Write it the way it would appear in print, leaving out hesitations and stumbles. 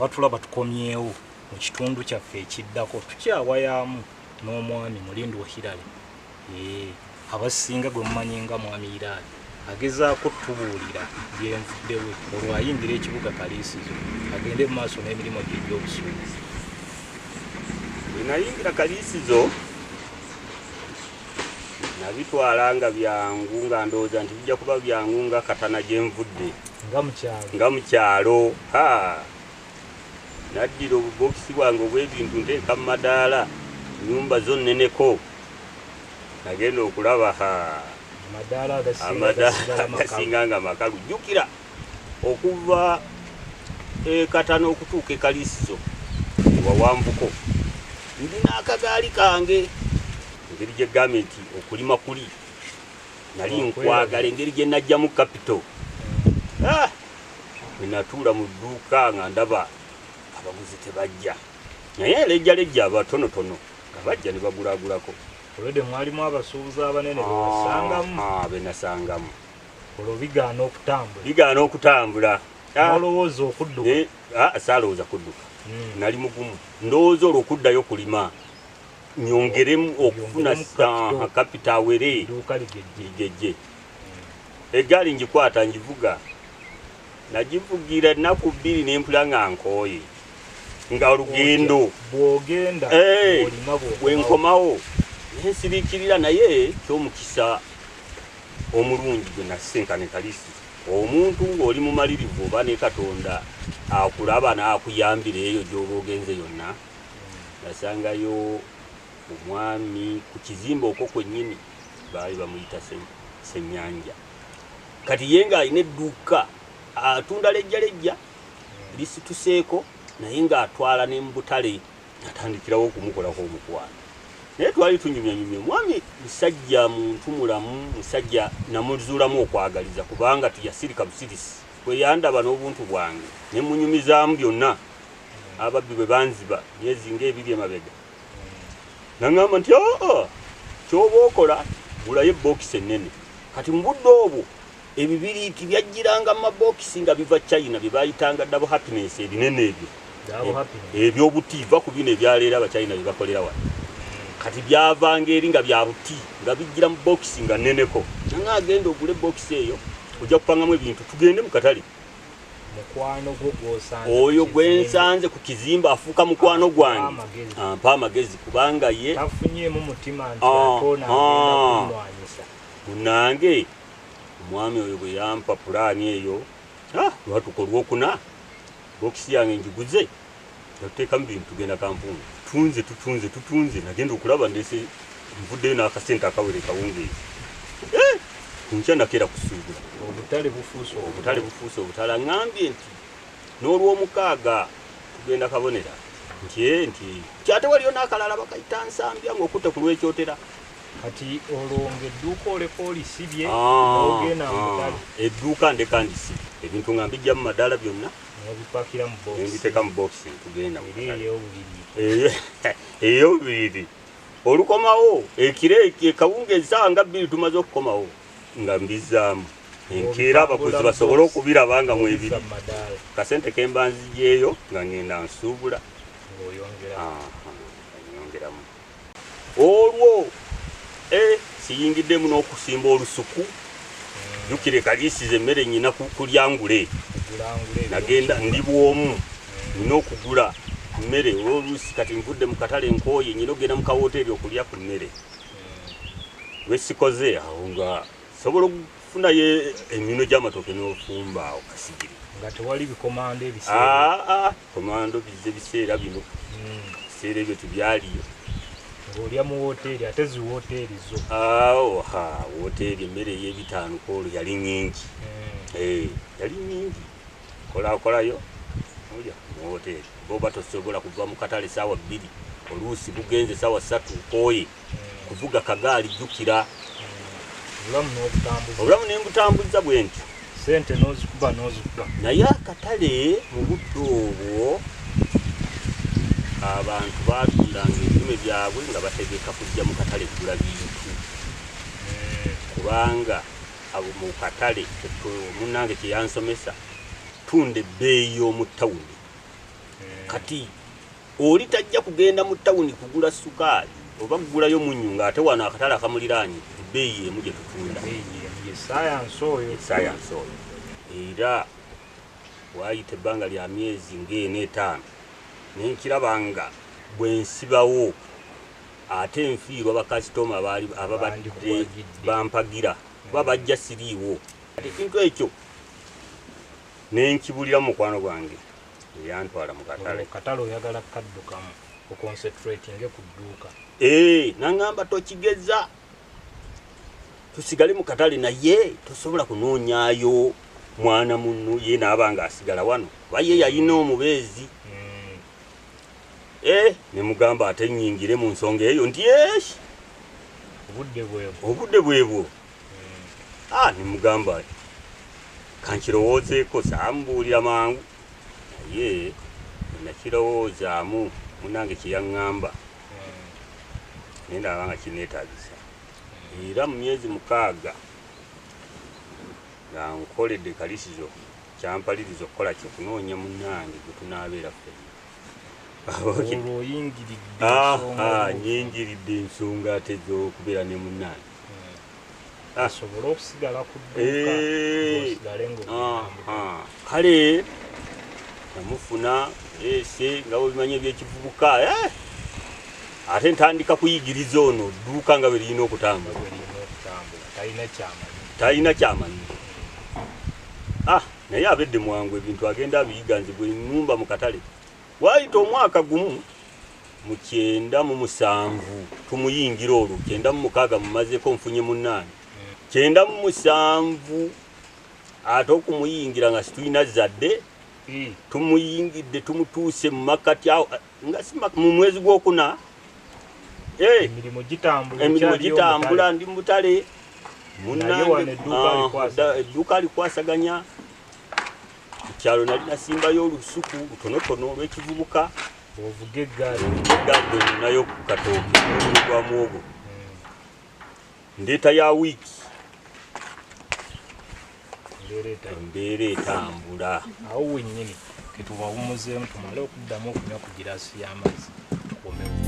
abatulaba tukomyewo mu kitundu kyaffe ekiddako tukyawayaamu n'omwami Mulindo Hirale abasinga gwe mumanyi nga mwami Hirale agezaako tubuulira byenvuddewe olwo ayingira ekibuga Kaliisizo agende mu maaso n'emirimu gye egy'obusuubuzi. Nayingira Kaliisizo nabitwala nga byangu nga ndowooza nti bijja kuba byangu nga Katana gye nvudde nga mu kyalo. Naddira obubokisi bwange obw'ebintu nteeka mu madaala nnyumba zo nneneko nagenda okulaba amadaala gasinga nga makalu. Jjukira okuva Katana okutuuka e Kaliisizo wawanvuko ndina akagaali kange engeri gye gavumenti okulima kuli nali nkwagala engeri gye najjamu kapito. Bwe natuula mu dduuka nga ndaba abaguzi tebajja naye lejjalejja abatonotono nga bajja ne bagulagulako. Olwedde mwalimu abasuubuzi abanene be nasangamu. Olwo bigaana okutambula. Olowooza okudduka? Saalowooza kudduka. Nali mugumu ndowooza olwo okuddayo kulima nyongeremu okufuna kapita awere ligejje. Eggaali ngikwata ngivuga nagivugira ennaku 2 n'empula nga nkooye nga olugendo bwenkomawo nensiriikirira. Naye ky'omukisa omulungi gwe nasenkane Kaliisizo omuntu ng'oli mumalirivu oba ne Katonda akulaba n'akuyambira eyo gy'oba ogenze yonna. Nasangayo omwami ku kizimbe okwo kwennyini baali bamuyita Ssennyanja. Kati ye ng'alina edduuka atunda lejjalejja lisituseeko naye ng'atwala ne mu butale natandikirawo okumukolako omukwano. Naye twali tunyumyanyumya omwami musajja muntu mulamu, musajja namuzuulamu okwagaliza kubanga tiyasirika busirisi. Bwe yandaba n'obuntu bwange ne munyumizaamu byonna ababbi bwe banziba myezi ng'ebiri emabega naŋŋamba nti ky'oba okola gulayo ebbokisi ennene. Kati mu budde obwo ebibiriiti byajjiranga mu mabookisi nga biva China bye baayitanga Double Happiness ebinene ebyo ebyobuti va ku bino ebyaleero Abachina bye bakolera wano. Kati byavanga eri nga bya buti nga bijjira mu bookisi nga nneneko. Naŋŋa agenda ogula ebbokisi eyo ojja kupangamu ebintu tugende mu katale. Mukwano gwo gw'osanze oyo gwe nsanze ku kizimba afuuka mukwano gwange ampa amagezi kubanga ye tafunyeemu mutima nti atona agenda kumwanyisa. Munange omwami oyo bwe yampa pulaani eyo lwatuka olwokuna bokisi yange njiguze yateekamu bintu tugenda Kampungu tutunze nagenda okulaba ndese nvuddeyo n'akasente akawere kawungeezi. Nkya nakeera kusuubula obutale bufuuse obutala. Ngambye nti n'olw'omukaaga tugenda kabonera nti kyate waliyo n'akalala bakayita Nsambya ng'okutte ku lw'ekyotera. Kati olwo ng'edduuka oleka olisibye n'ogenda mu butale. Edduuka ndeka ndisibye ebintu nga mbijja mu madaala byonna n'obipakira mu bookisi nembiteeka mu bookisi tugenda mu butale. Ey'obubiri olukomawo ekire kawungeezi essaawa nga 2 tumaze okukomawo nga mbizaamu enkeera abaguzi basobole okubiraba nga mwebiri kasente kemba nzijeeyo nga ngenda nsuubula nyongeramu. Olwo siyingiddemu n'okusimba olusuku. Jjukire Kaliisizo emmere nnyina kulyangule nagenda ndi bwomu nina okugula mmere olwoluusi. Kati nvudde mu katale nkooye nyina ogenda mu kawoteeri okulya ku mmere lwesikoze awo nga sobola okufunayo emino gy'amatooke n'ofumba awo kasigiri nga tewali bikomando ebiseera. Komando bizze biseera bino biseera ebyo tebyaliyo ng'olya mu woteeri ate zi woteeri zo woteeri emmere ey'ebitaano koolo yali nnyingi yali nnyingi kolakolayo olya mu woteeri boba tosobola kuva mu katale essaawa 2 oluusi bugenze essaawa 3 ukooye kuvuga kagaali jjukira obulamu nembutambuza bwe ntyo sente n'ozikuba naye akatale mu budde obwo abantu baatundanga ebirime byabwe nga bategeka kujja mu katale kugula bintu kubanga abo mu katale munnange kyeyansomesa tunda ebbeeyi y'omu ttawuni kati oli tajja kugenda mu tawuni kugula sukaali oba kugulayo munnyu ng'ate wano akatale akamuliraanye ebbeeyi emu gye tutunda science oyo era waayita ebbanga lya myezi ng'ena 5 nenkiraba nga bwe nsibawo ate enfiirwa bakasitoma ababadde bampagira kuba bajja siriiwo ati ekintu ekyo nenkibulira mu mukwano gwange eyantwala mu katale oyagala kaddukamu oconcentratinge ku dduuka nangamba tokigeza tusigale mu katale naye tosobola kunoonyaayo mwana munnu ye naabanga asigala wano baye yalina omubeezi ne mugamba ate nnyingire mu nsonga eyo nti obudde bwebwo ne mugamba kankirowoozeeko saambuulira mangu naye nakirowoozaamu munange kyeyaŋŋamba naye ndaba nga kineetaagisa era mu myezi 6 nga nkoledde kalisizo kyampaliriza okukola kyekunoonya munnange gwe tunaabeera ffenna nyingiridde ensonga ate z'okubeera ne munnange asobola okusigala ku dduuka kale namufuna nga bwebimanyi ebyekivubuka ate ntandika kuyigiriza ono dduuka nga bwe lirina okutambula talina kyamanyi naye abedde mwangu ebintu agenda abiyiga nze bwe nnumba mu katale waayita omwaka gumu mu 97 tumuyingira olwo 96 mumazeeko nfunye munnaani 97 ate okumuyingira nga situlina zadde tumuyingidde tumutuuse mu makati awo nga si mu mwezi gw'okuna emirimu gitambula ndi mu butale munnange edduuka alikwasaganya ekyalo nali nasimbayo olusuku lutonotono olw'ekivubuka ovuga eggaali nayo ku katooke gwa muwogo ndeeta ya wiiki embeera etambula awo wennyini ketubawumuzeemu tumale okuddamu okunywa ku girasi y'amazzi tukomewo